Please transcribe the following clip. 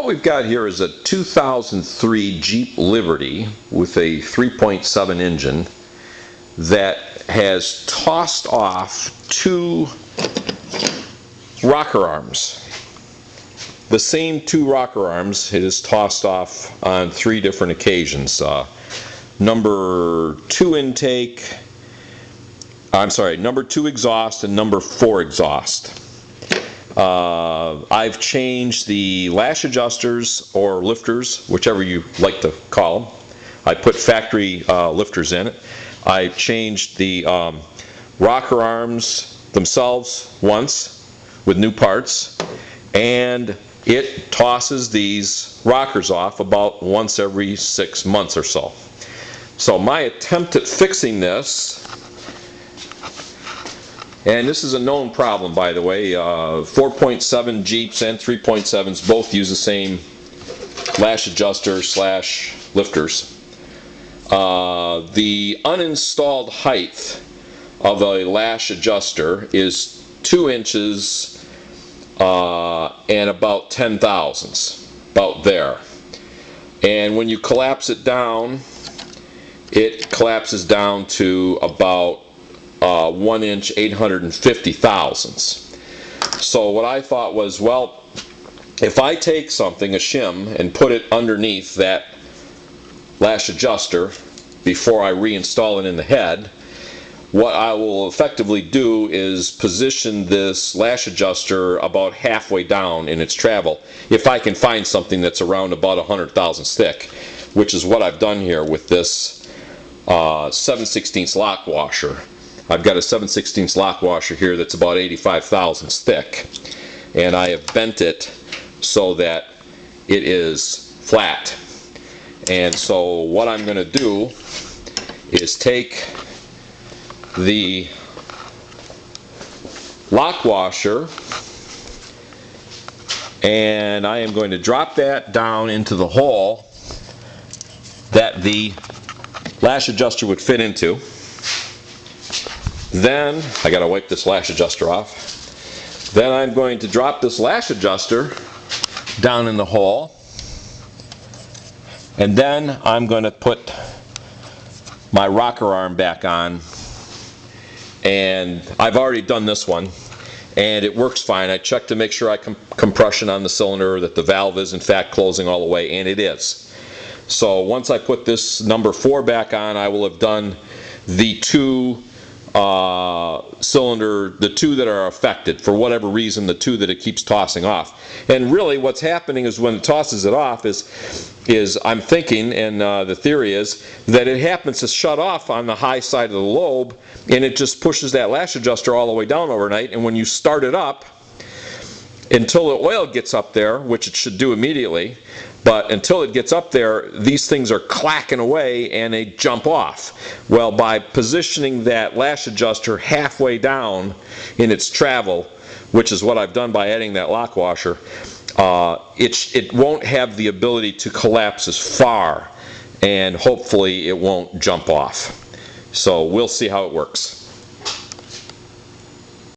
we've got here is a 2003 Jeep Liberty with a 3.7 engine that has tossed off two rocker arms. The same two rocker arms it has tossed off on three different occasions. Number 2 exhaust and number 4 exhaust. I've changed the lash adjusters or lifters, whichever you like to call them. I put factory lifters in it. I changed the rocker arms themselves once with new parts, and it tosses these rockers off about once every 6 months or so. So my attempt at fixing this, and this is a known problem, by the way, 4.7 Jeeps and 3.7s both use the same lash adjuster slash lifters. The uninstalled height of a lash adjuster is 2 inches and about 10 thousandths, about there. And when you collapse it down, it collapses down to about 1 inch 850 thousandths. So what I thought was, well, if I take something, a shim, and put it underneath that lash adjuster before I reinstall it in the head, what I will effectively do is position this lash adjuster about halfway down in its travel, if I can find something that's around about 100 thousandths thick, which is what I've done here with this 7/16 lock washer. I've got a 7/16 lock washer here that's about 85 thousandths thick, and I have bent it so that it is flat. And so what I'm going to do is take the lock washer and I am going to drop that down into the hole that the lash adjuster would fit into. Then I got to wipe this lash adjuster off. Then I'm going to drop this lash adjuster down in the hole, and then I'm going to put my rocker arm back on. And I've already done this one, and it works fine. I checked to make sure I compression on the cylinder, that the valve is in fact closing all the way, and it is. So once I put this number 4 back on, I will have done the two the two that are affected for whatever reason, the two that it keeps tossing off. And really what's happening is when it tosses it off is I'm thinking, and the theory is that it happens to shut off on the high side of the lobe, and it just pushes that lash adjuster all the way down overnight, and when you start it up, until the oil gets up there, which it should do immediately, but until it gets up there, these things are clacking away and they jump off. Well, by positioning that lash adjuster halfway down in its travel, which is what I've done by adding that lock washer, it won't have the ability to collapse as far, and hopefully it won't jump off. So we'll see how it works.